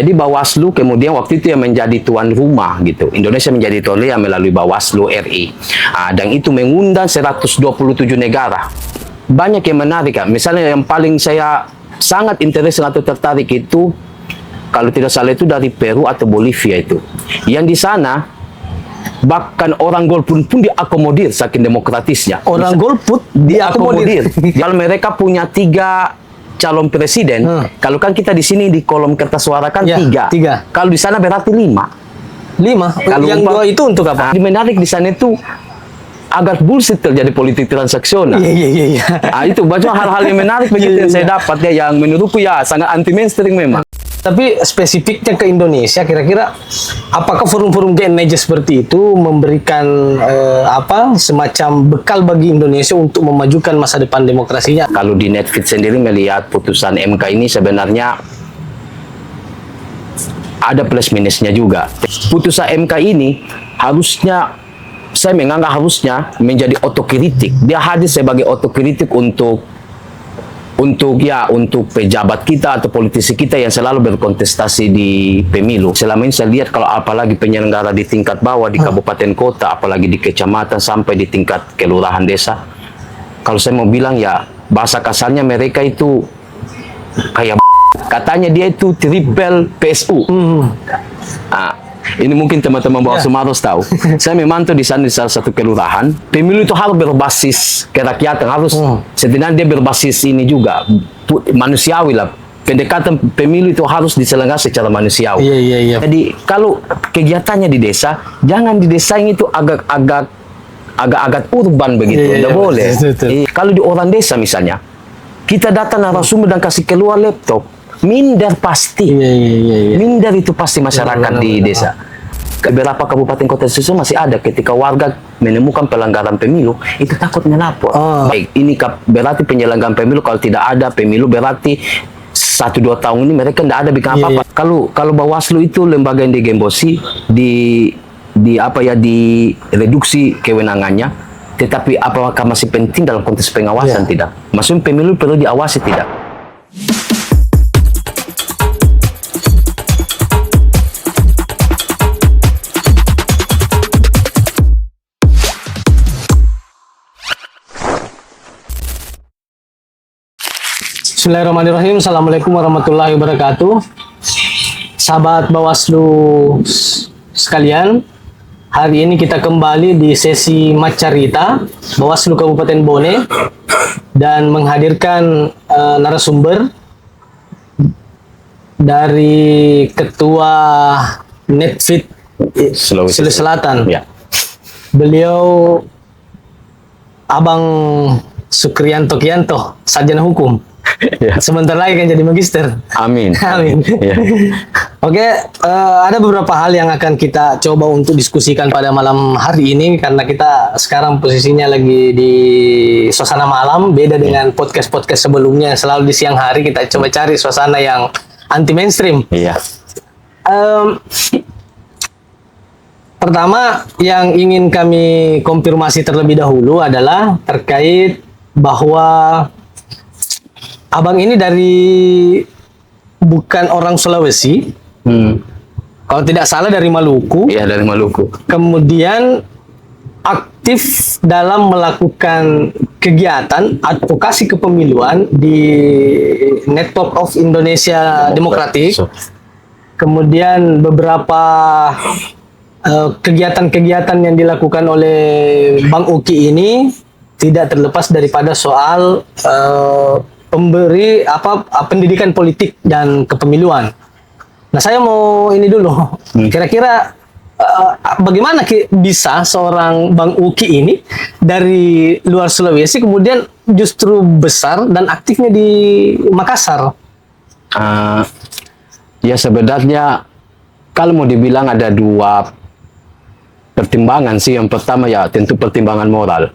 Jadi Bawaslu kemudian waktu itu yang menjadi tuan rumah gitu. Indonesia menjadi tuan rumah melalui Bawaslu RI. Dan itu mengundang 127 negara. Banyak yang menarik kan. Misalnya yang paling saya sangat interest atau tertarik itu, kalau tidak salah itu dari Peru atau Bolivia itu. Yang di sana bahkan orang golput pun diakomodir saking demokratisnya. Orang golput diakomodir. Kalau mereka punya 3 calon presiden, kalau kan kita di sini di kolom kertas suara kan 3. Kalau di sana berarti 5. Kalau yang 2 itu untuk apa? Menarik di sana itu agar bullshit terjadi politik transaksional. Iya. Itu banyak hal-hal yang menarik begitu yang saya dapat ya, yang menurutku ya sangat anti mainstream memang. Tapi spesifiknya ke Indonesia, kira-kira apakah forum-forum GNJ seperti itu memberikan semacam bekal bagi Indonesia untuk memajukan masa depan demokrasinya? Kalau di Netflix sendiri melihat putusan MK ini sebenarnya ada plus minusnya juga. Putusan MK ini harusnya, saya menganggap harusnya menjadi otokritik. Dia hadir sebagai otokritik untuk pejabat kita atau politisi kita yang selalu berkontestasi di pemilu. Selama ini saya lihat kalau apalagi penyelenggara di tingkat bawah, di kabupaten kota, apalagi di kecamatan sampai di tingkat kelurahan desa. Kalau saya mau bilang ya, bahasa kasarnya mereka itu kayak katanya dia itu triple PSU. Ini mungkin teman-teman Bawaslu Maros tahu. Saya memantau di sana di salah satu kelurahan. Pemilu itu harus berbasis kerakyatan, harus setidaknya dia berbasis ini juga manusiawi lah. Pendekatan pemilu itu harus diselenggarakan secara manusiawi. Iya. Jadi kalau kegiatannya di desa, jangan di desa itu agak urban begitu. Tidak boleh. Kalau di orang desa misalnya, kita datang narasumber dan kasih keluar laptop, minder pasti. Minder itu pasti masyarakat di desa. Beberapa kabupaten kota di Susul masih ada ketika warga menemukan pelanggaran pemilu, itu takut melapor. Baik, ini berarti penyelenggaraan pemilu kalau tidak ada pemilu berarti 1-2 tahun ini mereka tidak ada bikin apa-apa. Kalau Bawaslu itu lembaga yang digembosi, di reduksi kewenangannya, tetapi apakah masih penting dalam konteks pengawasan? Tidak. Maksudnya pemilu perlu diawasi tidak? Bismillahirrahmanirrahim. Assalamualaikum warahmatullahi wabarakatuh. Sahabat Bawaslu sekalian, hari ini kita kembali di sesi Macarita Bawaslu Kabupaten Bone dan menghadirkan narasumber dari Ketua Netfit Sulawesi Selatan. Beliau Abang Sukrianto Kianto, sarjana hukum. Sebentar lagi kan jadi magister. Amin. Oke, ada beberapa hal yang akan kita coba untuk diskusikan pada malam hari ini karena kita sekarang posisinya lagi di suasana malam, beda dengan podcast-podcast sebelumnya yang selalu di siang hari. Kita coba cari suasana yang anti mainstream. Pertama yang ingin kami konfirmasi terlebih dahulu adalah terkait bahwa Abang ini bukan orang Sulawesi, kalau tidak salah dari Maluku. Iya, dari Maluku. Kemudian aktif dalam melakukan kegiatan advokasi kepemiluan di Network of Indonesia Democratic. Kemudian beberapa kegiatan-kegiatan yang dilakukan oleh Bang Uki ini tidak terlepas daripada soal pendidikan politik dan kepemiluan. Nah, saya mau ini dulu. Kira-kira bagaimana bisa seorang Bang Uki ini dari luar Sulawesi kemudian justru besar dan aktifnya di Makassar? Ya sebenarnya kalau mau dibilang ada 2 pertimbangan sih. Yang pertama ya tentu pertimbangan moral.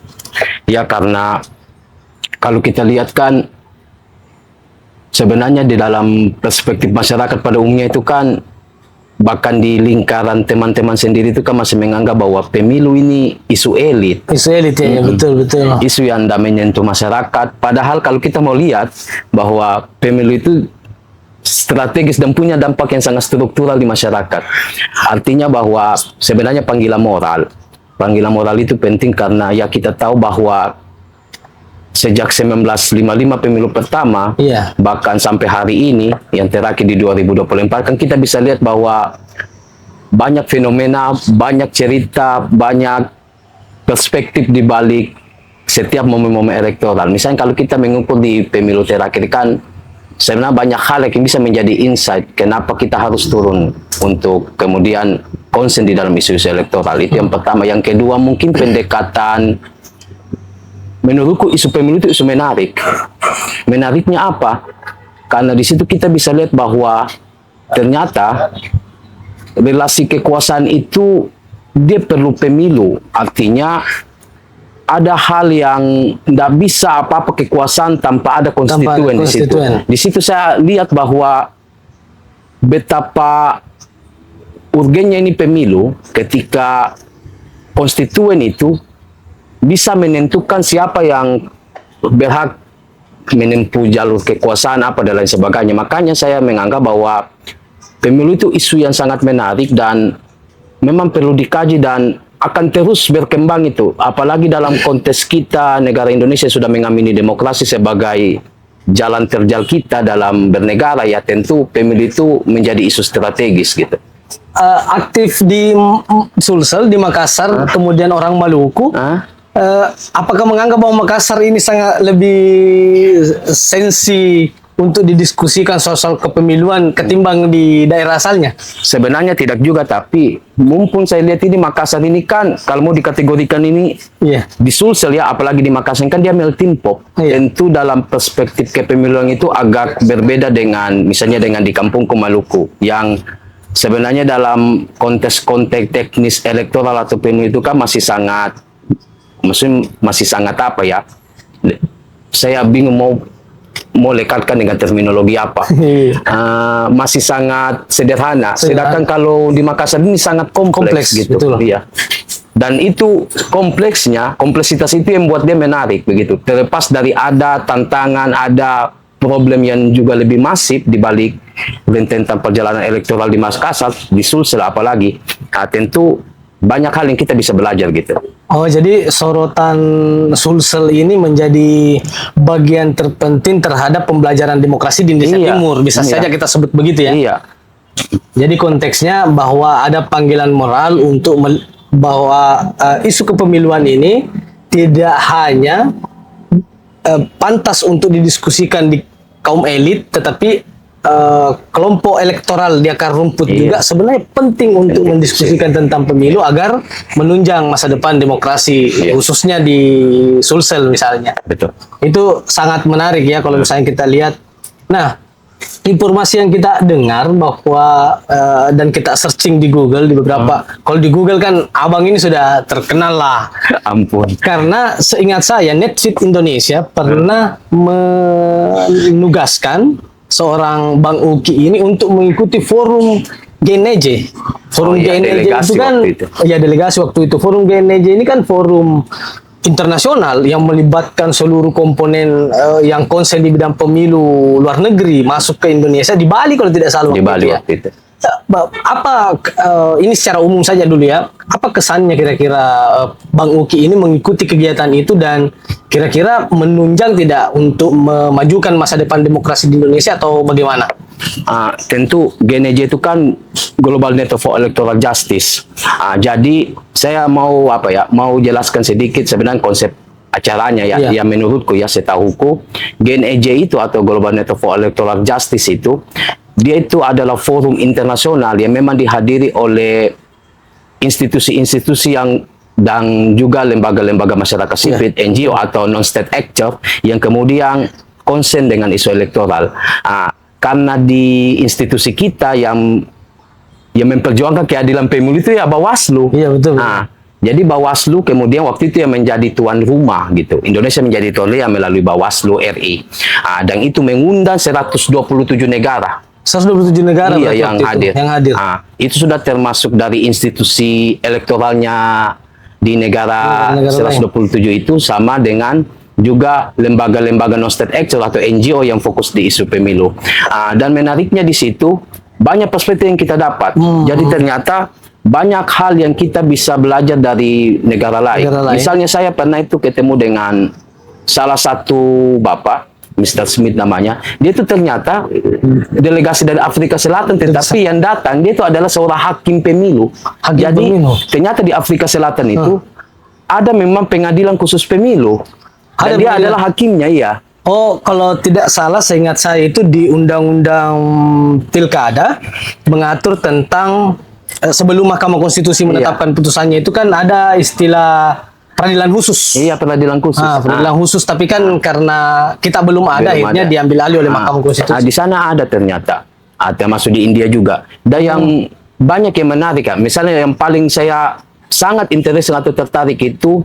Ya karena kalau kita lihat kan sebenarnya di dalam perspektif masyarakat pada umumnya itu kan, bahkan di lingkaran teman-teman sendiri itu kan masih menganggap bahwa pemilu ini isu elit. Isu elit ya, betul. Isu yang tidak menyentuh masyarakat. Padahal kalau kita mau lihat bahwa pemilu itu strategis dan punya dampak yang sangat struktural di masyarakat. Artinya bahwa sebenarnya panggilan moral itu penting karena ya kita tahu bahwa sejak 1955 pemilu pertama, Iya. bahkan sampai hari ini yang terakhir di 2024 kan kita bisa lihat bahwa banyak fenomena, banyak cerita, banyak perspektif di balik setiap momen-momen elektoral. Misalnya kalau kita mengukur di pemilu terakhir kan sebenarnya banyak hal yang bisa menjadi insight kenapa kita harus turun untuk kemudian konsen di dalam isu-isu elektoral. Itu yang pertama. Yang kedua mungkin pendekatan, menurutku isu pemilu itu isu menarik. Menariknya apa? Karena di situ kita bisa lihat bahwa ternyata relasi kekuasaan itu dia perlu pemilu. Artinya ada hal yang tidak bisa apa-apa kekuasaan tanpa ada konstituen di situ. Di situ saya lihat bahwa betapa urgennya ini pemilu ketika konstituen itu bisa menentukan siapa yang berhak menempuh jalur kekuasaan apa dan lain sebagainya. Makanya saya menganggap bahwa pemilu itu isu yang sangat menarik dan memang perlu dikaji dan akan terus berkembang itu. Apalagi dalam konteks kita, negara Indonesia sudah mengamini demokrasi sebagai jalan terjal kita dalam bernegara, ya tentu pemilu itu menjadi isu strategis gitu. Aktif di Sulsel, di Makassar, kemudian orang Maluku. Apakah menganggap bahwa Makassar ini sangat lebih sensi untuk didiskusikan soal kepemiluan ketimbang di daerah asalnya? Sebenarnya tidak juga, tapi mumpun saya lihat ini Makassar ini kan kalau mau dikategorikan ini di Sulsel ya, apalagi di Makassar kan dia melting pot. Tentu dalam perspektif kepemiluan itu agak berbeda dengan misalnya dengan di kampungku Maluku yang sebenarnya dalam konteks teknis elektoral atau pemilu itu kan masih sangat apa ya, saya bingung mau lekatkan dengan terminologi apa. Masih sangat sederhana. Sedangkan kalau di Makassar ini sangat kompleks gitu. Betul. Iya. Dan itu kompleksitas itu yang membuat dia menarik begitu. Terlepas dari ada tantangan, ada problem yang juga lebih masif di balik rentetan perjalanan elektoral di Makassar, di Sulsel apalagi. Tentu banyak hal yang kita bisa belajar gitu. Oh, jadi sorotan Sulsel ini menjadi bagian terpenting terhadap pembelajaran demokrasi di Indonesia Timur. Bisa saja kita sebut begitu ya. Iya. Jadi konteksnya bahwa ada panggilan moral untuk bahwa isu kepemiluan ini tidak hanya pantas untuk didiskusikan di kaum elit, tetapi kelompok elektoral di akar rumput juga sebenarnya penting untuk mendiskusikan tentang pemilu agar menunjang masa depan demokrasi, khususnya di Sulsel misalnya. Betul. Itu sangat menarik ya kalau misalnya kita lihat. Nah, informasi yang kita dengar bahwa dan kita searching di Google di beberapa, kalau di Google kan abang ini sudah terkenal lah. Ampun. Karena seingat saya Netflix Indonesia pernah menugaskan seorang Bang Uki ini untuk mengikuti forum GNJ. Forum GNJ itu kan delegasi waktu itu. Forum GNJ ini kan forum internasional yang melibatkan seluruh komponen yang konsen di bidang pemilu luar negeri masuk ke Indonesia, di Bali kalau tidak salah. Di Bali waktu itu. Apa ini secara umum saja dulu ya, apa kesannya kira-kira Bang Uki ini mengikuti kegiatan itu dan kira-kira menunjang tidak untuk memajukan masa depan demokrasi di Indonesia atau bagaimana? Tentu GNJ itu kan Global Network for Electoral Justice. Jadi saya mau jelaskan sedikit sebenarnya konsep acaranya ya. Yang menurutku ya, setahuku GNJ itu atau Global Network for Electoral Justice itu dia itu adalah forum internasional yang memang dihadiri oleh institusi-institusi yang dan juga lembaga-lembaga masyarakat sipil, NGO atau non-state actor yang kemudian konsen dengan isu elektoral. Karena di institusi kita yang memperjuangkan keadilan pemilu itu ya Bawaslu. Iya betul. Jadi Bawaslu kemudian waktu itu yang menjadi tuan rumah gitu. Indonesia menjadi tuan rumah melalui Bawaslu RI. Dan itu mengundang 127 negara. 127 negara yang hadir. Itu sudah termasuk dari institusi elektoralnya di negara 127 itu sama dengan juga lembaga-lembaga non-state actor atau NGO yang fokus di isu pemilu. Dan menariknya di situ banyak perspektif yang kita dapat. Jadi ternyata banyak hal yang kita bisa belajar dari negara lain. Misalnya saya pernah itu ketemu dengan salah satu bapak, Mr. Smith namanya. Dia itu ternyata delegasi dari Afrika Selatan, tetapi yang datang dia itu adalah seorang hakim pemilu. Jadi ternyata di Afrika Selatan itu ada memang pengadilan khusus pemilu. Dan dia adalah hakimnya, iya. Oh, kalau tidak salah, seingat saya itu di Undang-Undang Pilkada mengatur tentang sebelum Mahkamah Konstitusi menetapkan putusannya itu kan ada istilah peradilan khusus. Iya, peradilan khusus. Peradilan khusus, tapi kan karena kita belum ada, akhirnya diambil alih oleh Mahkamah Konstitusi. Di sana ada ternyata, termasuk di India juga. Dan yang banyak yang menarik, misalnya yang paling saya sangat interest atau tertarik itu,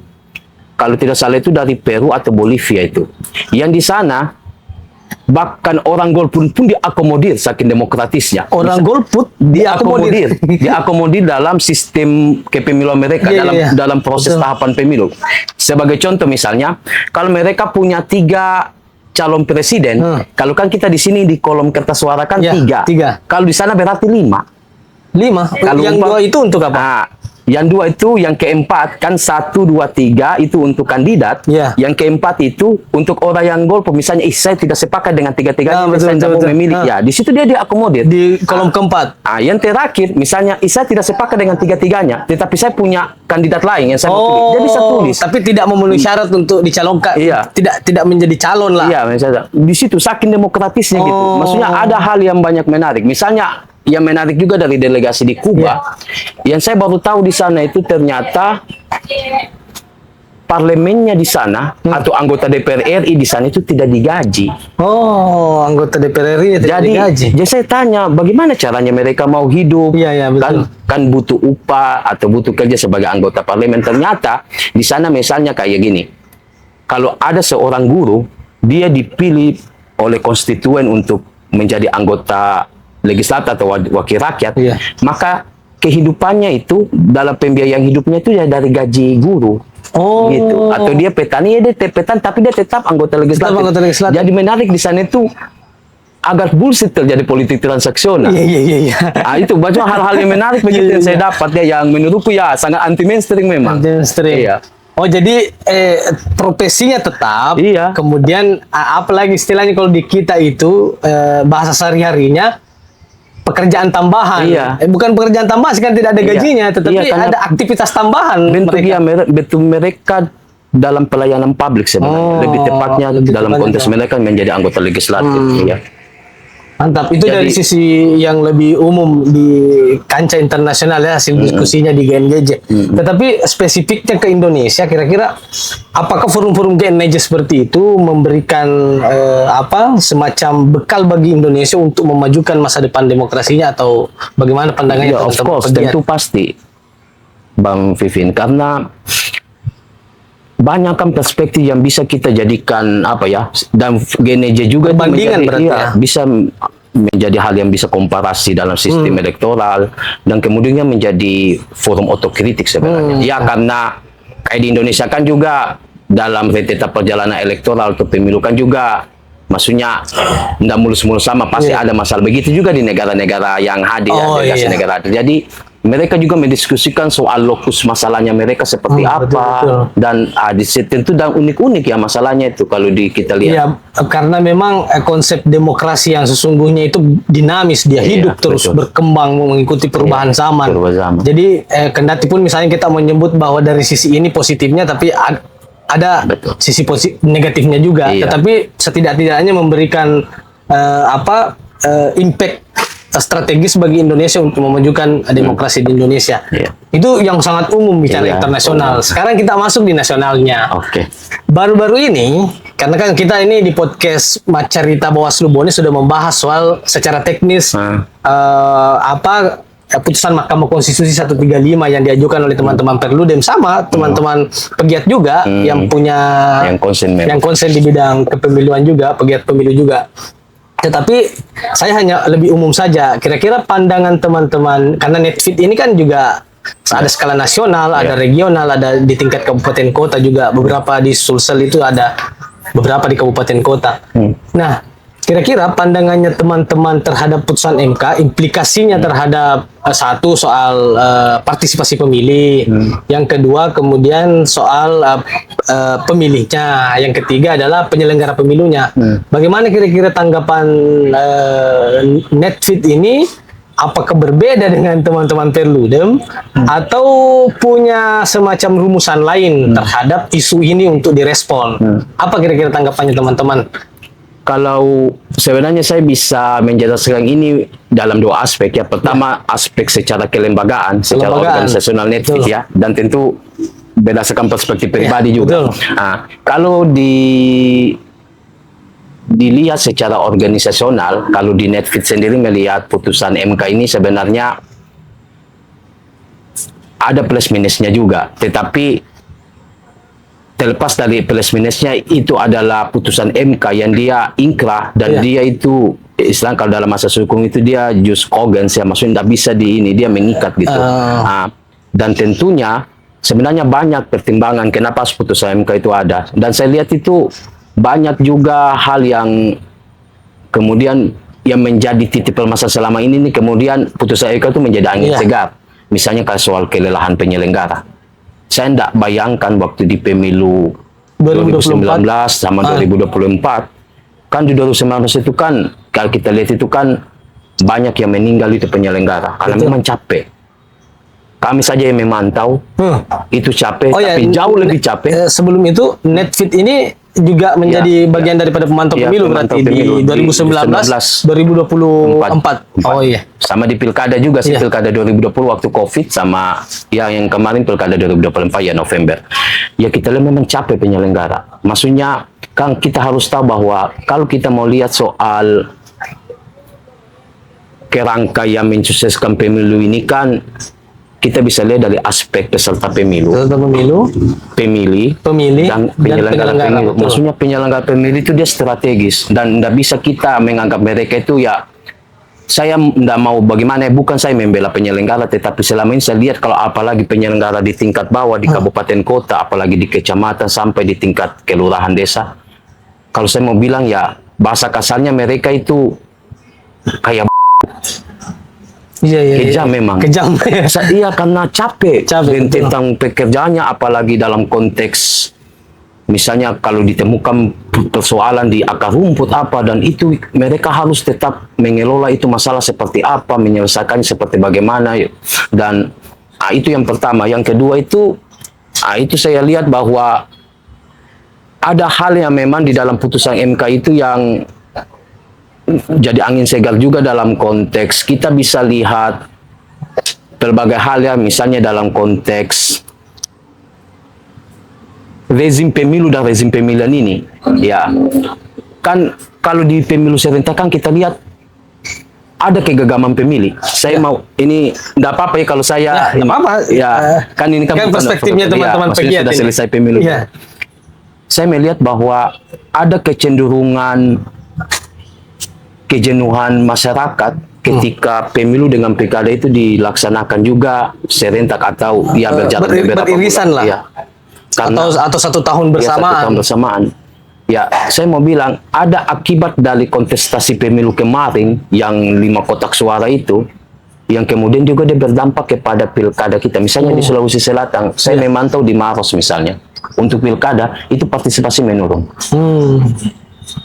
kalau tidak salah itu dari Peru atau Bolivia itu. Yang di sana bahkan orang golput pun diakomodir saking demokratisnya. Orang golput diakomodir dalam sistem kepemiluan mereka, dalam proses tahapan pemilu. Sebagai contoh misalnya, kalau mereka punya 3 calon presiden, kalau kan kita di sini di kolom kertas suara kan 3. Kalau di sana berarti 5. Kalau yang 2 itu untuk apa? Yang 2 itu, yang keempat kan 1, 2, 3 itu untuk kandidat. Yang keempat itu untuk orang yang golput. Misalnya, saya tidak sepakat dengan 3-3-nya, saya tidak mau memilih. Ya, di situ dia diakomodir di kolom keempat. Yang terakhir, misalnya, saya tidak sepakat dengan 3-3-nya, tetapi saya punya kandidat lain yang saya mau pilih. Dia bisa tulis. Tapi tidak memenuhi syarat untuk dicalonkan. Tidak menjadi calon lah. Iya, misalnya. Di situ saking demokratisnya gitu. Maksudnya ada hal yang banyak menarik. Misalnya, yang menarik juga dari delegasi di Kuba, yang saya baru tahu di sana itu ternyata parlemennya di sana atau anggota DPR RI di sana itu tidak digaji. Oh, anggota DPR RI tidak digaji. Jadi saya tanya, bagaimana caranya mereka mau hidup? Kan butuh upah atau butuh kerja sebagai anggota parlemen. Ternyata di sana misalnya kayak gini, kalau ada seorang guru, dia dipilih oleh konstituen untuk menjadi anggota legislatif atau wakil rakyat, maka kehidupannya itu dalam pembiayaan hidupnya itu ya dari gaji guru. Gitu. Atau dia petani, dia petani tapi dia tetap anggota legislatif. Jadi menarik di sana itu agak bullshit terjadi politik transaksional. Itu banyak hal-hal yang menarik begitu yang saya dapat yang menurutku sangat anti mainstream memang. Oh, jadi profesinya tetap, kemudian apalagi istilahnya kalau di kita itu bahasa sehari-harinya pekerjaan tambahan. Bukan pekerjaan tambahan kan tidak ada gajinya, tetapi ada aktivitas tambahan. Bentuk mereka dalam pelayanan publik sebenarnya. Lebih tepatnya dalam konteks mereka menjadi anggota legislatif. Mantap. Itu dari sisi yang lebih umum di kancah internasional hasil diskusinya di GNGJ. Tetapi spesifiknya ke Indonesia, kira-kira apakah forum-forum GNGJ seperti itu memberikan semacam bekal bagi Indonesia untuk memajukan masa depan demokrasinya, atau bagaimana pandangannya? Of course, tentu pasti, Bang Vivin, karena banyak kan perspektif yang bisa kita jadikan dan GNJ juga bisa menjadi hal yang bisa komparasi dalam sistem elektoral, dan kemudian menjadi forum otokritik sebenarnya. Karena kayak di Indonesia kan juga dalam rentetan perjalanan elektoral atau pemilu kan juga maksudnya tidak mulus-mulus sama, pasti ada masalah. Begitu juga di negara-negara yang hadir, delegasi negara. Jadi mereka juga mendiskusikan soal lokus masalahnya mereka seperti apa, dan tentu dan unik-unik ya masalahnya itu kalau kita lihat. Karena memang konsep demokrasi yang sesungguhnya itu dinamis, dia hidup terus berkembang mengikuti perubahan zaman. Jadi kendati pun misalnya kita menyebut bahwa dari sisi ini positifnya, tapi ada sisi negatifnya juga. Tetapi setidak-tidaknya memberikan impact strategis bagi Indonesia untuk memajukan demokrasi di Indonesia. Itu yang sangat umum bicara internasional. Sekarang kita masuk di nasionalnya. Baru-baru ini, karena kan kita ini di podcast Macarita Bawaslu Bone sudah membahas soal secara teknis putusan Mahkamah Konstitusi 135 yang diajukan oleh teman-teman Perludem, sama teman-teman pegiat juga yang punya yang konsen di bidang kepemiluan juga, pegiat pemilu juga. Tetapi saya hanya lebih umum saja. Kira-kira pandangan teman-teman, karena Netfeed ini kan juga ada skala nasional, ada regional, ada di tingkat kabupaten kota juga. Beberapa di Sulsel itu ada beberapa di kabupaten kota. Nah, kira-kira pandangannya teman-teman terhadap putusan MK, implikasinya terhadap satu soal partisipasi pemilih, yang kedua kemudian soal pemilihnya, yang ketiga adalah penyelenggara pemilunya. Bagaimana kira-kira tanggapan Netfit ini? Apakah berbeda dengan teman-teman Perludem atau punya semacam rumusan lain terhadap isu ini untuk direspon? Apa kira-kira tanggapannya teman-teman? Kalau sebenarnya saya bisa menjelaskan ini dalam dua aspek ya. Pertama aspek secara kelembagaan, secara organisasional Netfit ya, dan tentu berdasarkan perspektif pribadi juga. Nah, kalau dilihat secara organisasional, kalau di Netfit sendiri melihat putusan MK ini sebenarnya ada plus minusnya juga, tetapi terlepas dari plus minusnya itu adalah putusan MK yang dia ingkrah dan dia itu istilah kalau dalam masa hukum itu dia jus cogens ya, maksudnya tidak bisa dia mengikat gitu. Dan tentunya sebenarnya banyak pertimbangan kenapa putusan MK itu ada, dan saya lihat itu banyak juga hal yang kemudian yang menjadi titik permasalahan selama ini nih, kemudian putusan MK itu menjadi angin segar. Misalnya kayak soal kelelahan penyelenggara. Saya tidak bayangkan waktu di pemilu 2019 sama 2024, kan di 2019 itu kan kalau kita lihat itu kan banyak yang meninggal itu penyelenggara karena memang capek. Kami saja yang memantau itu capek, tapi jauh lebih capek. Sebelum itu Netfit ini juga menjadi bagian daripada pemantau pemilu berarti di 2019 2024. Oh iya. Sama di pilkada juga sih, pilkada 2020 waktu Covid, sama yang kemarin pilkada 2024 ya November. Ya kita lihat memang capek penyelenggara. Maksudnya kan kita harus tahu bahwa kalau kita mau lihat soal kerangka yang mensukseskan pemilu ini kan kita bisa lihat dari aspek peserta pemilu, pemilih, dan penyelenggara pemilu. Maksudnya penyelenggara pemilu itu dia strategis dan tidak bisa kita menganggap mereka itu ya, saya tidak mau bagaimana, bukan saya membela penyelenggara, tetapi selama ini saya lihat kalau apalagi penyelenggara di tingkat bawah, di kabupaten kota, apalagi di kecamatan sampai di tingkat kelurahan desa, kalau saya mau bilang ya bahasa kasarnya mereka itu kayak kejam memang. Kejam. Iya karena capek tentang pekerjaannya, apalagi dalam konteks misalnya kalau ditemukan persoalan di akar rumput apa, dan itu mereka harus tetap mengelola itu masalah seperti apa, menyelesaikannya seperti bagaimana, dan itu yang pertama. Yang kedua itu saya lihat bahwa ada hal yang memang di dalam putusan MK itu yang jadi angin segar juga dalam konteks kita bisa lihat berbagai hal ya, misalnya dalam konteks rezim pemilu dan rezim pemilihan ini ya kan, kalau di pemilu serentak kan kita lihat ada kegagaman pemilih. Saya mau ini enggak apa-apa ya kalau saya kan ini kan perspektifnya teman-teman pegiat sudah selesai pemilu. Saya melihat bahwa ada kecenderungan kejenuhan masyarakat ketika pemilu dengan pilkada itu dilaksanakan juga serentak atau beririsan lah. Atau satu tahun bersamaan. Ya, saya mau bilang ada akibat dari kontestasi pemilu kemarin yang 5 kotak suara itu, yang kemudian juga dia berdampak kepada pilkada kita. Misalnya di Sulawesi Selatan, saya memantau di Maros misalnya, untuk pilkada itu partisipasi menurun.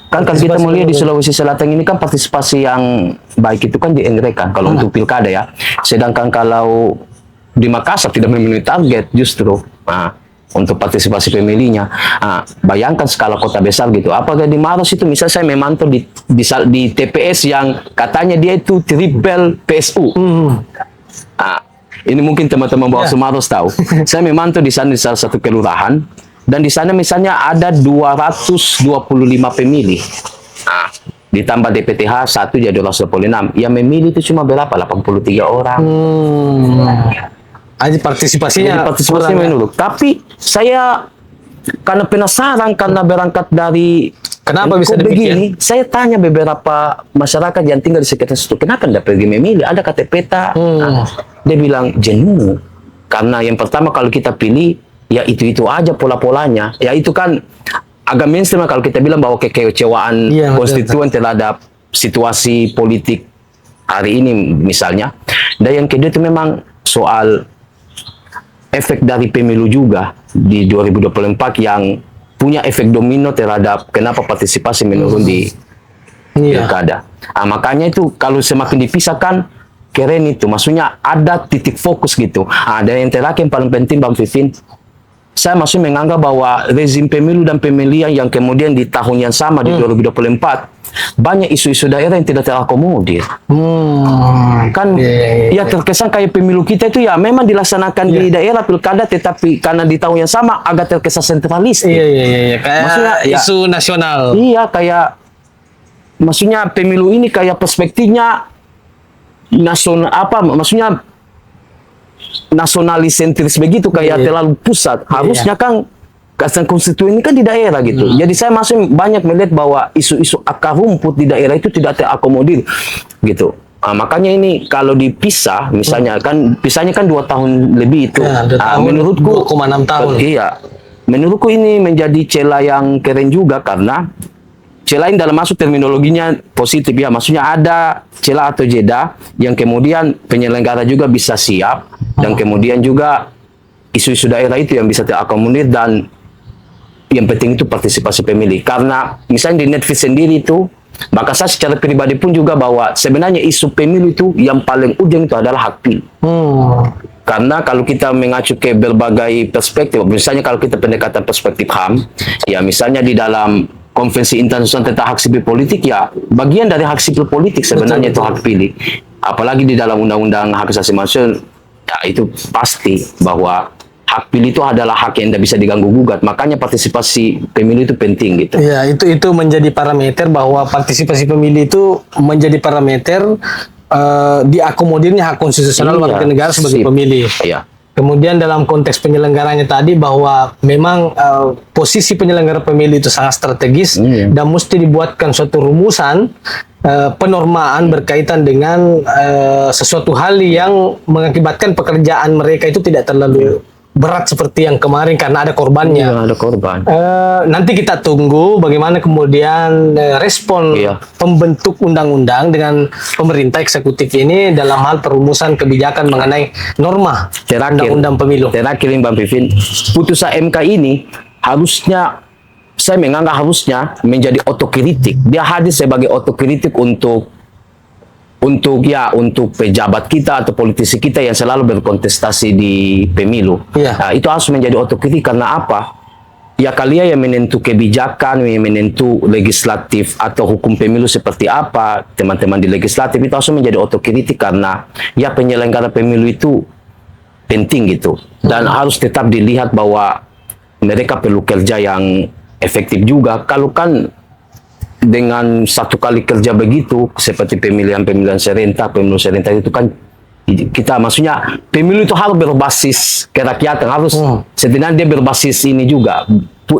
Kan kalau kita melihat di Sulawesi Selatan ini kan partisipasi yang baik itu kan di Engrekan kalau untuk pilkada ya. Sedangkan kalau di Makassar tidak memenuhi target justru untuk partisipasi pemilihnya. Bayangkan skala kota besar gitu. Apakah di Maros itu misalnya saya memantau di TPS yang katanya dia itu triple PSU. Ini mungkin teman-teman Bawaslu Maros tahu. Saya memantau di sana di salah satu kelurahan. Dan di sana misalnya ada 225 pemilih. Ditambah DPTH 1 jadi 226. Yang memilih itu cuma berapa? 83 orang. Partisipasinya menurut. Tapi saya karena penasaran, karena berangkat dari kenapa bisa begini, saya tanya beberapa masyarakat yang tinggal di sekitar situ, kenapa tidak pergi memilih? Ada KTP tak? Dia bilang jenuh. Karena yang pertama kalau kita pilih ya itu aja pola-polanya. Ya itu kan agak mainstream kalau kita bilang bahwa kekecewaan Iya, konstituen terhadap situasi politik hari ini misalnya. Dan yang kedua itu memang soal efek dari pemilu juga di 2024 yang punya efek domino terhadap kenapa partisipasi menurun di Iya. pilkada. Makanya itu kalau semakin dipisahkan keren itu, maksudnya ada titik fokus gitu. Ada yang terakhir yang paling penting Bang Vivin, saya masih menganggap bahwa rezim pemilu dan pemilihan yang kemudian di tahun yang sama di 2024 banyak isu-isu daerah yang tidak terakomodir. Kan ya terkesan kayak pemilu kita itu ya memang dilaksanakan di daerah pilkada, tetapi karena di tahun yang sama agak terkesan sentralistik. Iya. Kayak Maksudnya, ya, isu nasional. Iya, kayak maksudnya pemilu ini kayak perspektifnya nasional maksudnya nasionalis sentris begitu, kayak terlalu pusat. Harusnya kan kawasan konstituen ini kan di daerah gitu. Jadi saya masih banyak melihat bahwa isu-isu akar rumput di daerah itu tidak terakomodir gitu. Makanya ini kalau dipisah, misalnya kan pisahnya kan 2 tahun lebih itu. Ya, 2 tahun, menurutku 2,6 tahun. Iya. Menurutku ini menjadi celah yang keren juga karena celah ini dalam masuk terminologinya positif ya, maksudnya ada celah atau jeda yang kemudian penyelenggara juga bisa siap dan kemudian juga isu-isu daerah itu yang bisa terakomodir dan yang penting itu partisipasi pemilih. Karena misalnya di Netflix sendiri itu, maka saya secara pribadi pun juga bahwa sebenarnya isu pemilu itu yang paling ujung itu adalah hak pilih. Karena kalau kita mengacu ke berbagai perspektif, misalnya kalau kita pendekatan perspektif HAM, ya misalnya di dalam Konvensi Internasional tentang Hak Sipil Politik, ya bagian dari hak sipil politik sebenarnya itu hak pilih. Apalagi di dalam Undang-Undang Hak Asasi Manusia, ya itu pasti bahwa hak pilih itu adalah hak yang tidak bisa diganggu gugat. Makanya partisipasi pemilu itu penting gitu. Iya, itu menjadi parameter bahwa partisipasi pemilih itu menjadi parameter diakomodirnya hak konstitusional warga negara sebagai pemilih. Iya. Kemudian dalam konteks penyelenggaranya tadi bahwa memang posisi penyelenggara pemilu itu sangat strategis dan mesti dibuatkan suatu rumusan penormaan berkaitan dengan sesuatu hal yang mengakibatkan pekerjaan mereka itu tidak terlalu berat seperti yang kemarin karena ada korbannya. Iya, ada korban. Nanti kita tunggu bagaimana kemudian respon pembentuk undang-undang dengan pemerintah eksekutif ini dalam hal perumusan kebijakan mengenai norma undang-undang pemilu. Terakhir Bang Pipin, putusan MK ini harusnya, saya menganggap harusnya menjadi otokritik. Dia hadir sebagai otokritik untuk pejabat kita atau politisi kita yang selalu berkontestasi di pemilu. Nah, itu harus menjadi otokritik karena apa? Ya kalian yang menentu kebijakan, yang menentu legislatif atau hukum pemilu seperti apa, teman-teman di legislatif itu harus menjadi otokritik karena ya penyelenggara pemilu itu penting gitu. Dan harus tetap dilihat bahwa mereka perlu kerja yang efektif juga. Kalau kan dengan satu kali kerja begitu seperti pemilihan serentak, pemilu serentak itu kan kita maksudnya pemilu itu harus berbasis kerakyatan, harus setidaknya dia berbasis ini juga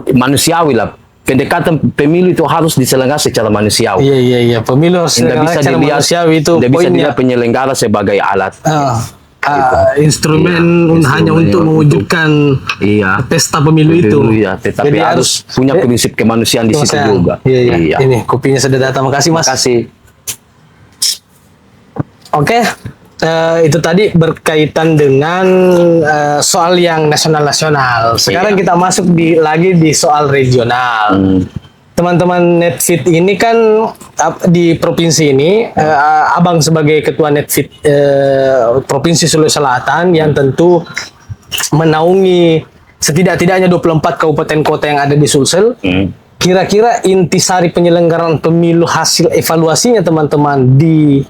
manusiawi lah. Pendekatan pemilu itu harus diselenggarakan secara manusiawi. Iya. Pemilu harus bisa secara dilihat, manusiawi itu tidak bisa poinnya. dilihat penyelenggara sebagai alat. Instrumen hanya untuk mewujudkan pesta pemilu itu. Iya, tetapi Jadi harus punya prinsip kemanusiaan di situ juga. Iya. Ini kopinya sudah datang. Makasih Mas. Makasih. Oke. Itu tadi berkaitan dengan soal yang nasional-nasional. Sekarang kita masuk lagi di soal regional. Teman-teman Netfit ini kan di provinsi ini, Abang sebagai ketua Netfit Provinsi Sulawesi Selatan yang tentu menaungi setidak-tidaknya 24 kabupaten kota yang ada di Sulsel. Kira-kira intisari penyelenggaraan pemilu, hasil evaluasinya teman-teman di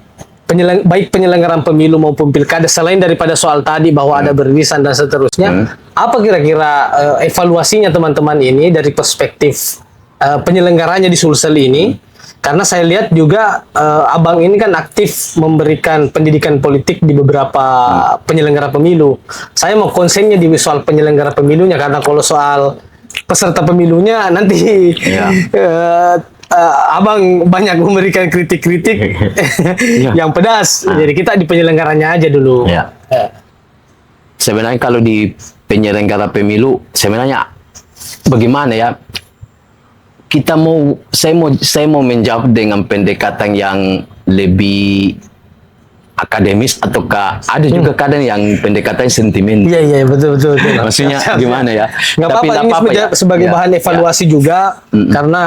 baik penyelenggaraan pemilu maupun pilkada, selain daripada soal tadi bahwa ada beririsan dan seterusnya, apa kira-kira evaluasinya teman-teman ini dari perspektif penyelenggaranya di Sulsel ini? Karena saya lihat juga Abang ini kan aktif memberikan pendidikan politik di beberapa penyelenggara pemilu. Saya mau konsennya di soal penyelenggara pemilunya, karena kalau soal peserta pemilunya nanti Abang banyak memberikan kritik-kritik yang pedas. Jadi kita di penyelenggaranya aja dulu. Sebenarnya kalau di penyelenggara pemilu, sebenarnya bagaimana ya? saya mau menjawab dengan pendekatan yang lebih akademis, ataukah ada juga kadang yang pendekatan sentimen. Iya, betul. Maksudnya gimana ya? Nggak Tapi apa-apa, ini nggak sebagai, ya. sebagai bahan evaluasi juga, karena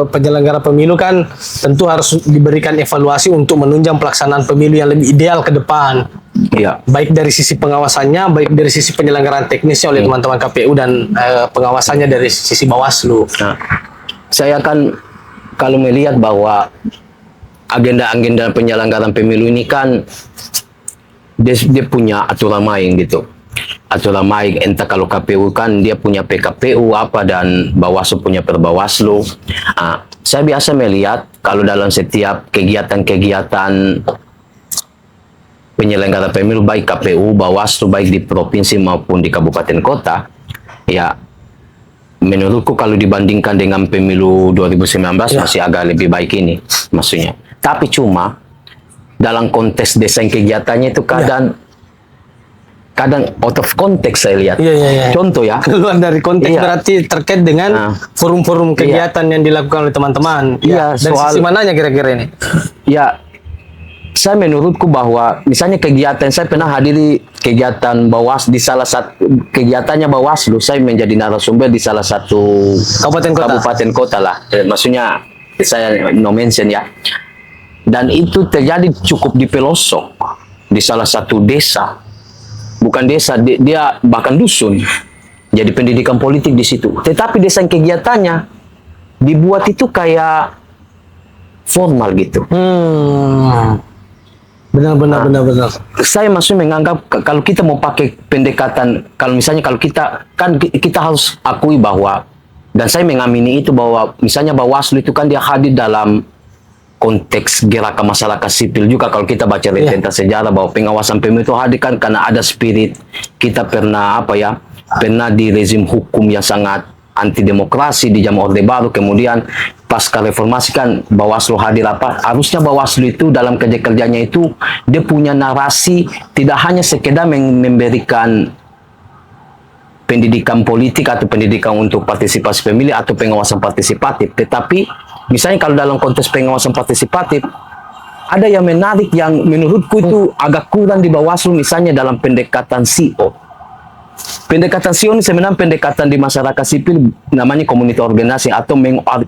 penyelenggara pemilu kan tentu harus diberikan evaluasi untuk menunjang pelaksanaan pemilu yang lebih ideal ke depan. Iya. Baik dari sisi pengawasannya, baik dari sisi penyelenggaraan teknisnya oleh teman-teman KPU, dan pengawasannya dari sisi Bawaslu. Nah, saya kan kalau melihat bahwa agenda-agenda penyelenggaraan pemilu ini kan dia punya aturan main gitu. Aturan main, entah kalau KPU kan dia punya PKPU apa, dan Bawaslu punya Perbawaslu. Saya biasa melihat kalau dalam setiap kegiatan-kegiatan penyelenggara pemilu, baik KPU, Bawaslu, baik di provinsi maupun di kabupaten kota, ya menurutku kalau dibandingkan dengan pemilu 2019 masih agak lebih baik ini maksudnya. Tapi cuma dalam konteks desain kegiatannya itu kadang out of konteks saya lihat. Iya. Contoh ya. Keluar dari konteks, Iya. berarti terkait dengan forum-forum kegiatan yang dilakukan oleh teman-teman. Iya, dari sisi mananya kira-kira ini? Ya, saya menurutku bahwa misalnya kegiatan, saya pernah hadiri kegiatan di salah satu kegiatannya Bawaslu, saya menjadi narasumber di salah satu kabupaten kota lah. Maksudnya saya no mention ya. Dan itu terjadi cukup di pelosok, di salah satu desa. Bukan desa, dia bahkan dusun. Jadi pendidikan politik di situ. Tetapi desain kegiatannya dibuat itu kayak formal gitu. Benar. Saya masih menganggap kalau kita mau pakai pendekatan, kalau misalnya kalau kita harus akui bahwa, dan saya mengamini itu, bahwa misalnya Bawaslu itu kan dia hadir dalam konteks gerakan masyarakat sipil juga. Kalau kita baca tentang sejarah bahwa pengawasan pemilu itu hadir kan karena ada spirit kita pernah pernah di rezim hukum yang sangat anti demokrasi di zaman Orde Baru, kemudian pasca reformasi kan Bawaslu hadir harusnya Bawaslu itu dalam kerja-kerjanya itu dia punya narasi, tidak hanya sekedar memberikan pendidikan politik atau pendidikan untuk partisipasi pemilih atau pengawasan partisipatif, tetapi misalnya kalau dalam konteks pengawasan partisipatif ada yang menarik yang menurutku itu agak kurang di Bawaslu, misalnya dalam pendekatan CO. Pendekatan CO ini sebenarnya pendekatan di masyarakat sipil, namanya community organizing atau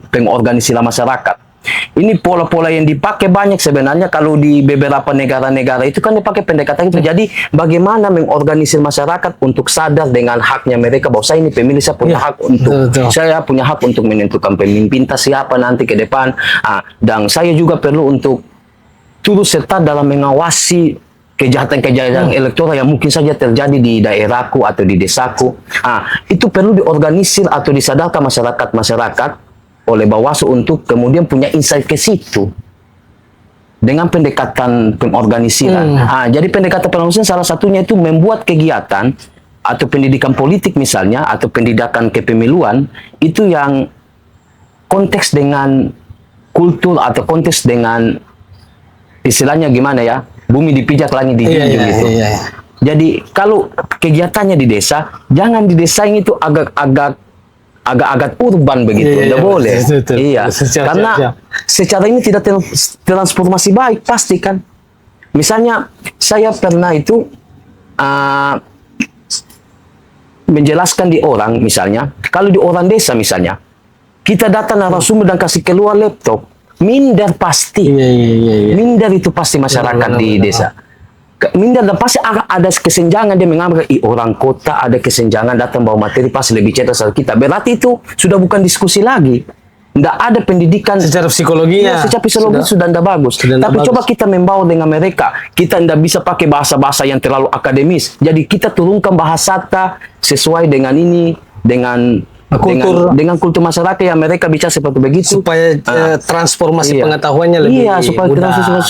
pengorganisasi masyarakat. Ini pola-pola yang dipakai banyak sebenarnya kalau di beberapa negara-negara itu kan dipakai pendekatan itu. Jadi bagaimana mengorganisir masyarakat untuk sadar dengan haknya mereka, bahwa saya ini pemilih, saya punya hak untuk saya punya hak untuk menentukan pemimpin siapa nanti ke depan. Dan saya juga perlu untuk turut serta dalam mengawasi kejahatan-kejahatan elektoral yang mungkin saja terjadi di daerahku atau di desaku. Itu perlu diorganisir atau disadarkan masyarakat oleh Bawaslu untuk kemudian punya insight ke situ dengan pendekatan pengorganisiran. Jadi pendekatan pengorganisiran salah satunya itu membuat kegiatan atau pendidikan politik misalnya, atau pendidikan kepemiluan itu yang konteks dengan kultur atau konteks dengan istilahnya gimana ya, bumi dipijak langit dijunjung gitu. Jadi kalau kegiatannya di desa, jangan didesain itu agak-agak urban begitu, tidak boleh. Karena secara ini tidak transformasi baik pasti kan. Misalnya saya pernah itu menjelaskan di orang, misalnya kalau di orang desa misalnya kita datang narasumber dan kasih keluar laptop, minder pasti. Minder itu pasti masyarakat di desa. Minder, dan pasti ada kesenjangan, dia menganggap orang kota ada kesenjangan datang bawa materi pasti lebih cerdas dari kita. Berarti itu sudah bukan diskusi lagi. Tidak ada pendidikan secara psikologinya. Secara psikologi sudah tidak bagus. Tapi coba kita membawa dengan mereka. Kita tidak bisa pakai bahasa-bahasa yang terlalu akademis. Jadi kita turunkan bahasa sesuai dengan ini, dengan kultur masyarakat yang mereka bicara seperti begitu, supaya transformasi pengetahuannya lebih mudah.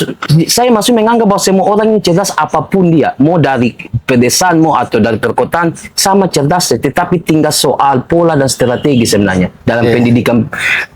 Saya masih menganggap bahwa semua orang ini cerdas apapun dia, mau dari pedesaan mau atau dari perkotaan, sama cerdas, tetapi tinggal soal pola dan strategi sebenarnya dalam pendidikan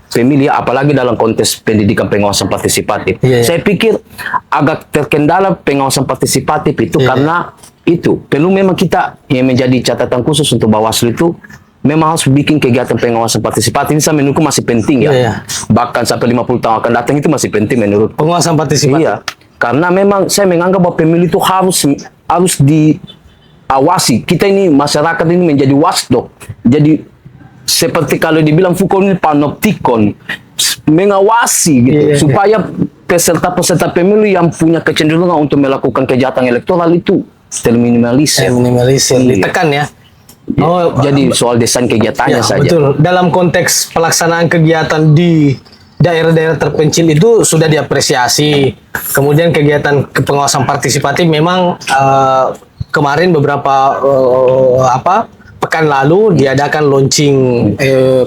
pemilih, apalagi dalam konteks pendidikan pengawasan partisipatif. Saya pikir agak terkendala pengawasan partisipatif itu karena itu perlu memang kita yang menjadi catatan khusus untuk Bawaslu itu memang harus bikin kegiatan pengawasan partisipatif. Ini saya menurutku masih penting ya. Iya. Bahkan sampai 50 tahun akan datang itu masih penting menurut. Pengawasan partisipatif. Iya. Karena memang saya menganggap bahwa pemilu itu harus diawasi. Kita ini masyarakat ini menjadi watchdog. Jadi seperti kalau dibilang Foucault ini panoptikon, mengawasi gitu Iya. supaya peserta-peserta pemilu yang punya kecenderungan untuk melakukan kejahatan elektoral itu terminimalisir. Minimalisir, Iya. ditekan ya. Jadi soal desain kegiatannya Ya, saja. betul. Dalam konteks pelaksanaan kegiatan di daerah-daerah terpencil itu sudah diapresiasi. Kemudian kegiatan pengawasan partisipatif memang kemarin beberapa pekan lalu diadakan launching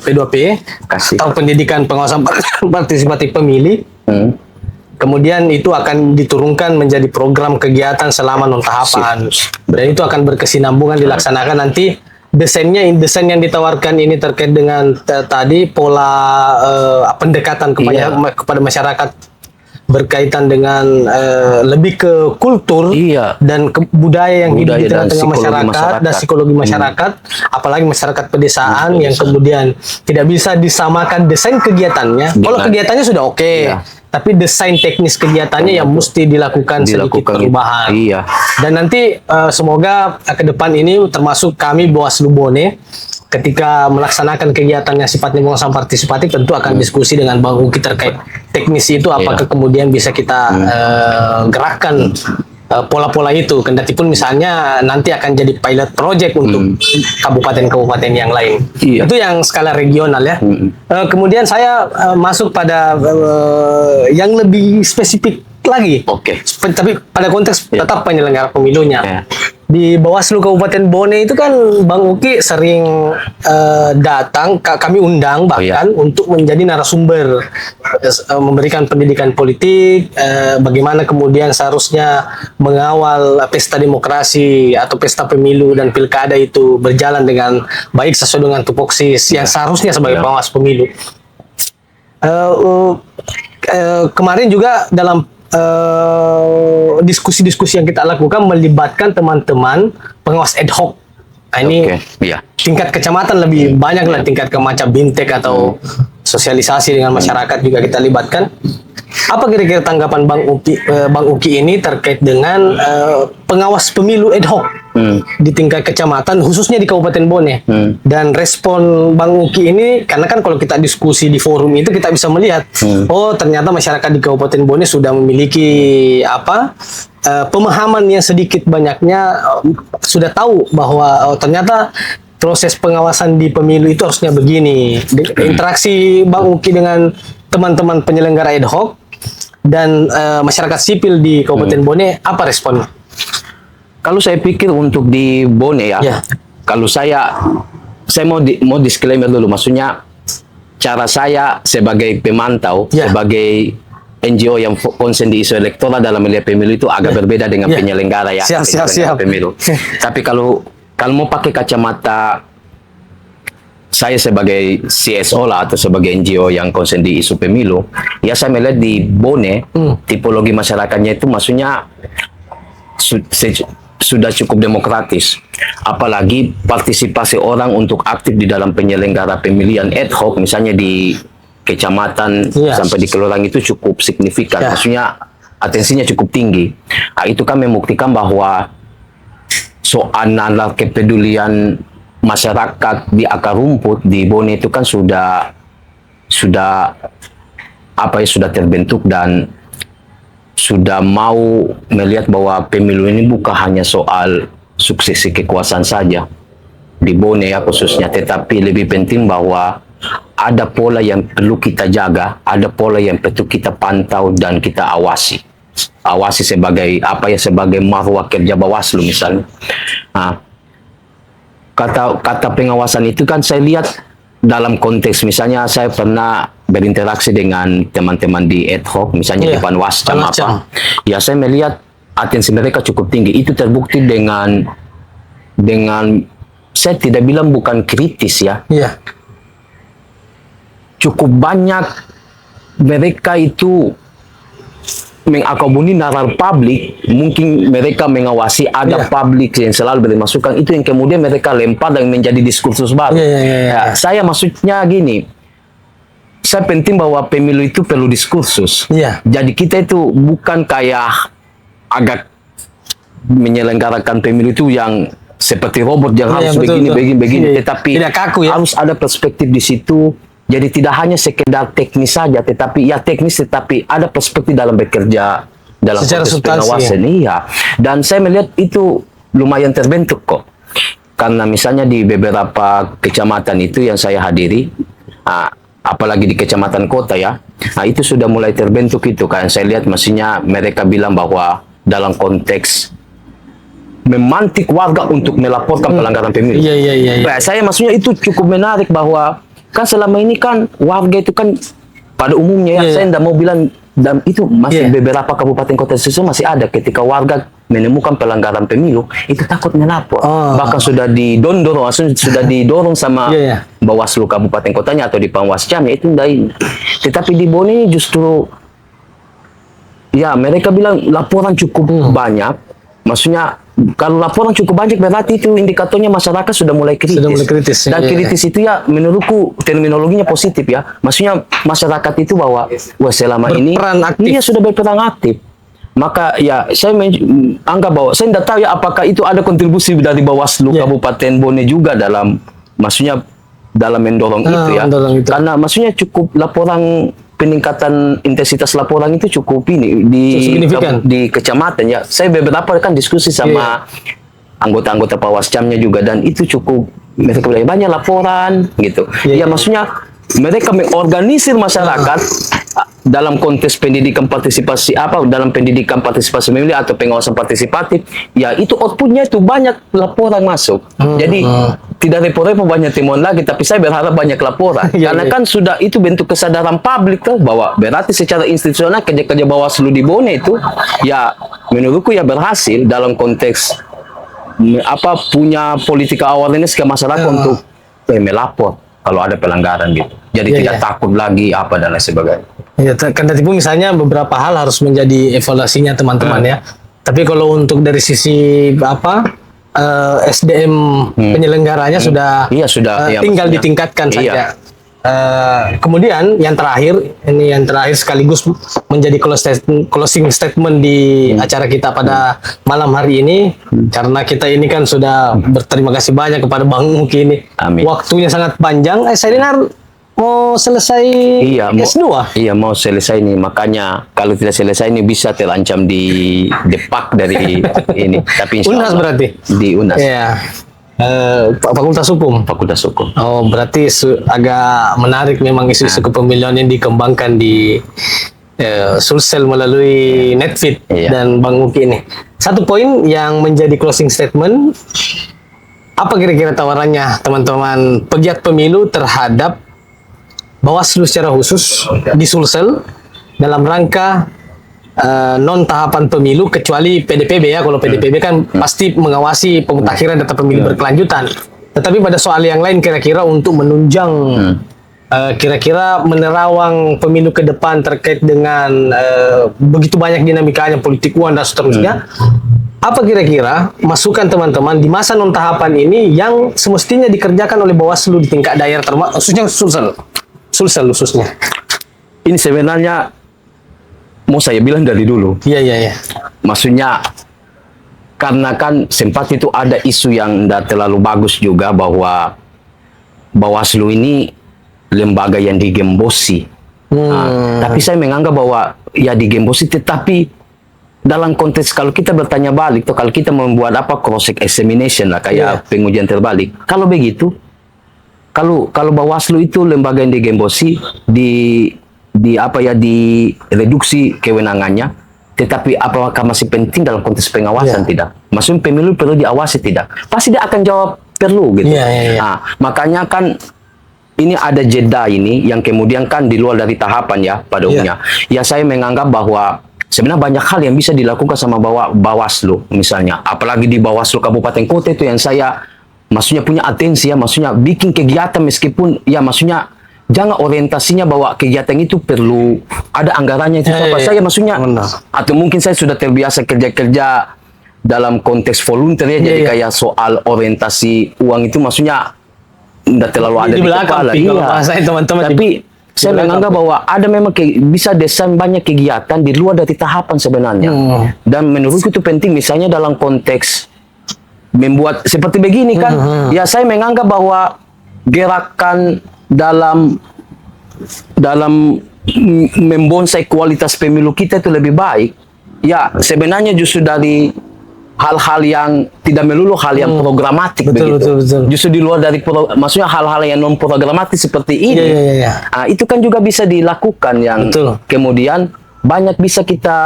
P2P Kasih. atau pendidikan pengawasan partisipatif pemilih. Kemudian itu akan diturunkan menjadi program kegiatan selama 6 tahapan. Dan itu akan berkesinambungan dilaksanakan nanti. Desain yang ditawarkan ini terkait dengan tadi pola pendekatan kepada masyarakat berkaitan dengan lebih ke kultur Iya. dan budaya yang hidup Budaya di dan tengah-tengah psikologi masyarakat dan psikologi masyarakat, apalagi masyarakat pedesaan yang kemudian tidak bisa disamakan desain kegiatannya. Kalau kegiatannya sudah oke, Iya. tapi desain teknis kegiatannya yang mesti dilakukan sedikit perubahan. Iya. Dan nanti semoga ke depan ini termasuk kami Bawaslu Bone ketika melaksanakan kegiatan yang sifatnya pengawasan partisipatif tentu akan diskusi dengan Bang Uki terkait teknis itu apakah kemudian bisa kita gerakkan pola-pola itu, kendatipun misalnya nanti akan jadi pilot project untuk kabupaten-kabupaten yang lain. Iya. Itu yang skala regional ya. Kemudian saya masuk pada yang lebih spesifik lagi. Oke. Tapi pada konteks tetap penyelenggara pemilunya. Ya. Di Bawaslu Kabupaten Bone itu kan Bang Uki sering datang, kami undang bahkan untuk menjadi narasumber, memberikan pendidikan politik, bagaimana kemudian seharusnya mengawal pesta demokrasi atau pesta pemilu dan pilkada itu berjalan dengan baik sesuai dengan tupoksi yang seharusnya sebagai pengawas pemilu. Kemarin juga dalam diskusi-diskusi yang kita lakukan melibatkan teman-teman pengawas ad hoc. Nah, ini Iya. tingkat kecamatan lebih banyak lah, tingkat ke macam bintek atau sosialisasi dengan masyarakat juga kita libatkan. Apa kira-kira tanggapan Bang Uki ini terkait dengan pengawas pemilu ad hoc di tingkat kecamatan, khususnya di Kabupaten Bone? Dan respon Bang Uki ini, karena kan kalau kita diskusi di forum itu kita bisa melihat, oh ternyata masyarakat di Kabupaten Bone sudah memiliki pemahaman yang sedikit banyaknya, sudah tahu bahwa ternyata proses pengawasan di pemilu itu harusnya begini. Interaksi Bang Uki dengan teman-teman penyelenggara ad hoc dan masyarakat sipil di Kabupaten Bone, apa responnya? Kalau saya pikir untuk di Bone ya, kalau saya mau disclaimer dulu, maksudnya cara saya sebagai pemantau, sebagai NGO yang konsen di isu elektoral dalam melihat pemilu itu agak berbeda dengan penyelenggara ya, Siap. pemilu. Tapi kalau mau pakai kacamata saya sebagai CSO lah atau sebagai NGO yang konsen di isu pemilu, ya saya melihat di Bone tipologi masyarakatnya itu maksudnya sudah cukup demokratis. Apalagi partisipasi orang untuk aktif di dalam penyelenggara pemilihan ad hoc, misalnya di kecamatan sampai di kelurahan itu cukup signifikan. Maksudnya atensinya cukup tinggi. Nah, itu kan membuktikan bahwa soal kepedulian masyarakat di akar rumput di Bone itu kan sudah terbentuk dan sudah mau melihat bahwa pemilu ini bukan hanya soal suksesi kekuasaan saja di Bone ya khususnya, tetapi lebih penting bahwa ada pola yang perlu kita jaga, ada pola yang perlu kita pantau dan kita awasi sebagai sebagai marwah kerja Bawaslu misalnya. Nah, kata pengawasan itu kan saya lihat dalam konteks, misalnya saya pernah berinteraksi dengan teman-teman di ad hoc, misalnya di Panwascam apa. Ya saya melihat atensi mereka cukup tinggi. Itu terbukti dengan saya tidak bilang bukan kritis ya. Cukup banyak mereka itu mengakomodasi nalar publik, mungkin mereka mengawasi ada publik yang selalu beri masukan, itu yang kemudian mereka lempar dan menjadi diskursus baru. Ya, saya maksudnya gini, saya penting bahwa pemilu itu perlu diskursus. Jadi kita itu bukan kayak agak menyelenggarakan pemilu itu yang seperti robot yang harus begini, tetapi tidak kaku, harus ada perspektif di situ. Jadi tidak hanya sekedar teknis saja, tetapi ya teknis, tetapi ada perspektif dalam bekerja dalam secara proses substansi, pengawasan. Iya. Dan saya melihat itu lumayan terbentuk kok. Karena misalnya di beberapa kecamatan itu yang saya hadiri, apalagi di kecamatan kota ya, itu sudah mulai terbentuk itu. Kan saya lihat maksudnya mereka bilang bahwa dalam konteks memantik warga untuk melaporkan pelanggaran pemilu. Nah, saya maksudnya itu cukup menarik bahwa kan selama ini kan warga itu kan pada umumnya ya, saya tidak mau bilang, dan itu masih beberapa kabupaten kota susu masih ada ketika warga menemukan pelanggaran pemilu itu takut melapor, bahkan sudah didorong sama Bawaslu kabupaten kotanya atau di Panwascamnya itu tidak. Tetapi di Bone justru ya mereka bilang laporan cukup banyak, maksudnya kalau laporan cukup banyak berarti itu indikatornya masyarakat sudah mulai kritis. Dan kritis itu ya menurutku terminologinya positif ya. Maksudnya masyarakat itu bahwa selama ini dia sudah berperan aktif. Maka ya saya anggap bahwa saya tidak tahu ya apakah itu ada kontribusi dari Bawaslu Kabupaten Bone juga dalam maksudnya dalam mendorong itu ya. Karena maksudnya cukup laporan, peningkatan intensitas laporan itu cukup ini di kecamatan ya. Saya beberapa kan diskusi sama anggota-anggota Pawascamnya juga, dan itu cukup mereka bilang banyak laporan gitu. Ya maksudnya mereka mengorganisir masyarakat dalam konteks pendidikan partisipasi dalam pendidikan partisipasi pemilih atau pengawasan partisipatif, ya itu outputnya itu banyak laporan masuk. Jadi tidak repot-repot banyak temuan lagi, tapi saya berharap banyak laporan. Karena kan sudah itu bentuk kesadaran publik tuh bahwa berarti secara institusional kerja-kerja Bawaslu di Bone itu ya menurutku ya berhasil dalam konteks punya politika awareness ke masyarakat untuk melapor kalau ada pelanggaran gitu. Jadi tidak takut lagi dan lain sebagainya. Ya, kan tipu misalnya beberapa hal harus menjadi evaluasinya teman-teman ya. Tapi kalau untuk dari sisi SDM penyelenggaranya sudah tinggal ditingkatkan saja. Kemudian yang terakhir sekaligus menjadi closing statement di acara kita pada malam hari ini, karena kita ini kan sudah berterima kasih banyak kepada Bang Uki ini. Waktunya sangat panjang. Saya dengar mau selesai S2? Iya, mau selesai nih. Makanya kalau tidak selesai ini bisa terancam di depak dari ini. Tapi UNAS berarti? Di UNAS. Iya. Fakultas Hukum. Fakultas Hukum. Oh, berarti agak menarik memang isu-isu kepemilian yang dikembangkan di Sulsel melalui Netfeed dan Bang Uki ini. Satu poin yang menjadi closing statement, apa kira-kira tawarannya teman-teman pegiat pemilu terhadap Bawaslu secara khusus di Sulsel dalam rangka non tahapan pemilu, kecuali PDPB ya. Kalau PDPB kan pasti mengawasi pemutakhiran data pemilu berkelanjutan. Tetapi pada soal yang lain kira-kira untuk menunjang kira-kira menerawang pemilu ke depan terkait dengan begitu banyak dinamikanya, politik uang dan seterusnya. Apa kira-kira masukan teman-teman di masa non tahapan ini yang semestinya dikerjakan oleh Bawaslu di tingkat daerah, khususnya Sulsel khususnya? Ini sebenarnya mau saya bilang dari dulu. Iya. Maksudnya karena kan sempat itu ada isu yang tidak terlalu bagus juga bahwa Bawaslu ini lembaga yang digembosi. Tapi saya menganggap bahwa ya digembosi, tetapi dalam konteks kalau kita bertanya balik, atau kalau kita membuat cross examination lah kayak pengujian terbalik. Kalau begitu, kalau Bawaslu itu lembaga yang digembosi, direduksi kewenangannya, tetapi apakah masih penting dalam konteks pengawasan? Tidak. Maksudnya pemilu perlu diawasi? Tidak. Pasti dia akan jawab perlu gitu. Nah, makanya kan ini ada jeda ini yang kemudian kan di luar dari tahapan ya pada umumnya. Ya saya menganggap bahwa sebenarnya banyak hal yang bisa dilakukan sama Bawaslu misalnya, apalagi di Bawaslu Kabupaten Kota itu yang saya maksudnya punya atensi ya, maksudnya bikin kegiatan meskipun ya maksudnya jangan orientasinya bahwa kegiatan itu perlu ada anggarannya itu apa saya maksudnya. Atau mungkin saya sudah terbiasa kerja-kerja dalam konteks volunteer ya, jadi kayak soal orientasi uang itu maksudnya tidak terlalu ada di kepala. Teman-teman. Tapi saya menganggap bahwa ada memang bisa desain banyak kegiatan di luar dari tahapan sebenarnya. Dan menurutku itu penting, misalnya dalam konteks membuat seperti begini kan. Ya saya menganggap bahwa gerakan dalam membonsai kualitas pemilu kita itu lebih baik. Ya sebenarnya justru dari hal-hal yang tidak melulu hal yang programatik begitu. Betul. Justru di luar dari maksudnya hal-hal yang non programatik seperti ini. Itu kan juga bisa dilakukan yang kemudian banyak bisa kita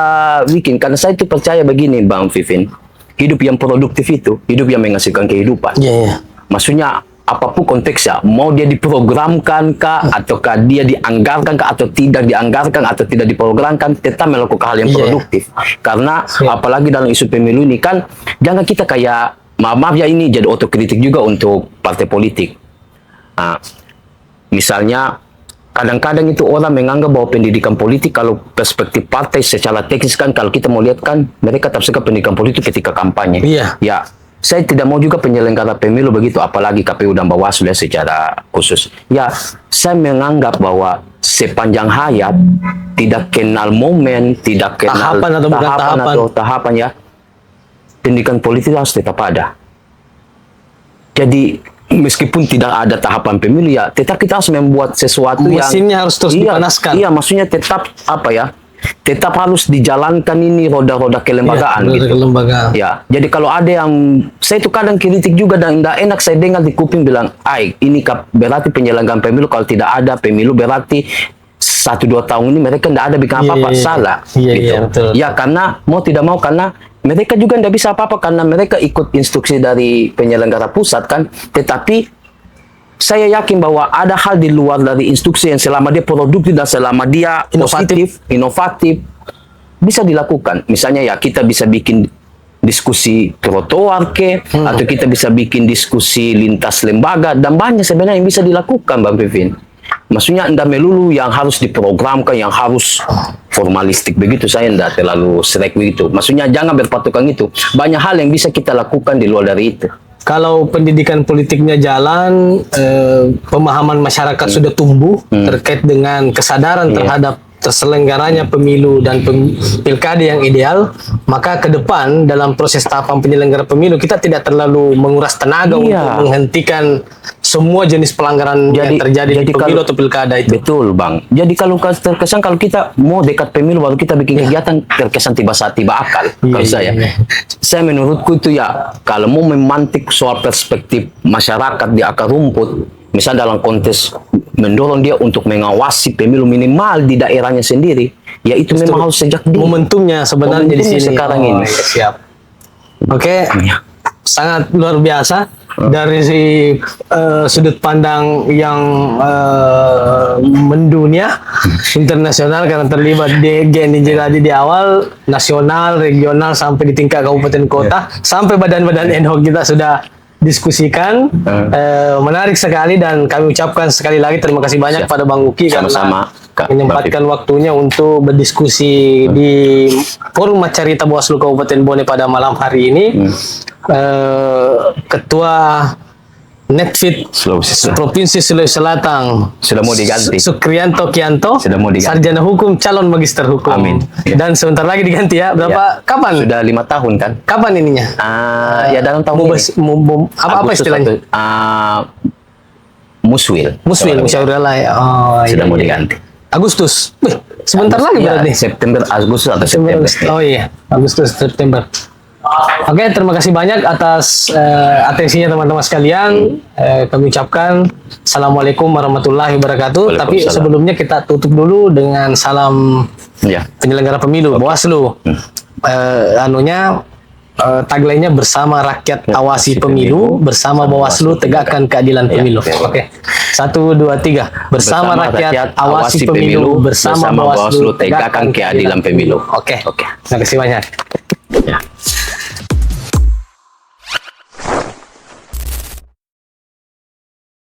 bikin. Karena saya itu percaya begini Bang Vivin, hidup yang produktif itu hidup yang menghasilkan kehidupan. Maksudnya apapun konteksnya, mau dia diprogramkan kah, ataukah dia dianggarkan kah, atau tidak dianggarkan, atau tidak diprogramkan, tetap melakukan hal yang produktif. Karena apalagi dalam isu pemilu ini kan, jangan kita kayak, maaf ya ini jadi otokritik juga untuk partai politik. Misalnya, kadang-kadang itu orang menganggap bahwa pendidikan politik, kalau perspektif partai secara teknis kan, kalau kita mau lihat kan, mereka tafsirkan pendidikan politik ketika kampanye. Ya, saya tidak mau juga penyelenggara pemilu begitu, apalagi KPU dan Bawaslu ya secara khusus. Ya, saya menganggap bahwa sepanjang hayat tidak kenal momen, tidak kenal tahapan ya, pendidikan politik harus tetap ada. Jadi meskipun tidak ada tahapan pemilu ya, tetap kita harus membuat sesuatu mesinnya harus terus dipanaskan. Iya, maksudnya tetap apa ya? Tetap harus dijalankan ini roda-roda kelembagaan gitu. Ya, jadi kalau ada yang saya itu kadang kritik juga dan tidak enak saya dengar di kuping bilang, ini berarti penyelenggaraan pemilu kalau tidak ada pemilu berarti 1-2 tahun ini mereka tidak ada bikin apa-apa salah. Gitu. Ya karena mau tidak mau karena mereka juga tidak bisa apa-apa karena mereka ikut instruksi dari penyelenggara pusat kan, tetapi saya yakin bahwa ada hal di luar dari instruksi yang selama dia produktif dan selama dia inovatif, bisa dilakukan. Misalnya ya kita bisa bikin diskusi trotoar atau kita bisa bikin diskusi lintas lembaga, dan banyak sebenarnya yang bisa dilakukan Bang Vivin. Maksudnya tidak melulu yang harus diprogramkan, yang harus formalistik begitu, saya tidak terlalu serek begitu. Maksudnya jangan berpatokan itu. Banyak hal yang bisa kita lakukan di luar dari itu. Kalau pendidikan politiknya jalan, pemahaman masyarakat sudah tumbuh terkait dengan kesadaran terhadap terselenggaranya pemilu dan pilkada yang ideal, maka ke depan dalam proses tahapan penyelenggara pemilu kita tidak terlalu menguras tenaga untuk menghentikan semua jenis pelanggaran yang terjadi di pemilu atau pilkada itu. Betul Bang. Jadi kalau terkesan kalau kita mau dekat pemilu baru kita bikin kegiatan, terkesan tiba akal. Kalau saya menurutku itu ya kalau mau memantik soal perspektif masyarakat di akar rumput, misal dalam konteks mendorong dia untuk mengawasi pemilu minimal di daerahnya sendiri, ya itu memang harus sejak dulu. Momentumnya sebenarnya di sini sekarang ini. Siap. Oke, sangat luar biasa dari sudut pandang yang mendunia, internasional karena terlibat di GNIJ tadi di awal, nasional, regional sampai di tingkat kabupaten kota, sampai badan-badan ad hoc kita sudah diskusikan. Menarik sekali dan kami ucapkan sekali lagi terima kasih banyak pada Bang Uki karena menyempatkan waktunya untuk berdiskusi di forum Macarita Bawaslu Kabupaten Bone pada malam hari ini. Ketua Netfit Provinsi Sulawesi Selatan sudah mau diganti, Sukrianto Kianto, sarjana hukum, calon magister hukum. Amin. Dan sebentar lagi diganti ya. Kapan? Sudah 5 tahun kan? Kapan ininya? Ya dalam tahun ini. Apa istilahnya? Muswil musyawarah ya. Sudah mau diganti. Agustus. Sebentar lagi berarti. September, Agustus atau September. Oh iya, Agustus, September. Oke, terima kasih banyak atas atensinya teman-teman sekalian. Kami ucapkan Assalamualaikum warahmatullahi wabarakatuh. Tapi sebelumnya kita tutup dulu dengan salam penyelenggara pemilu, Bawaslu. Tagline-nya bersama rakyat awasi pemilu, bersama Bawaslu tegakkan keadilan pemilu. Oke. 1, 2, 3. Bersama rakyat awasi pemilu, bersama Bawaslu tegakkan keadilan pemilu. Oke. Terima kasih banyak.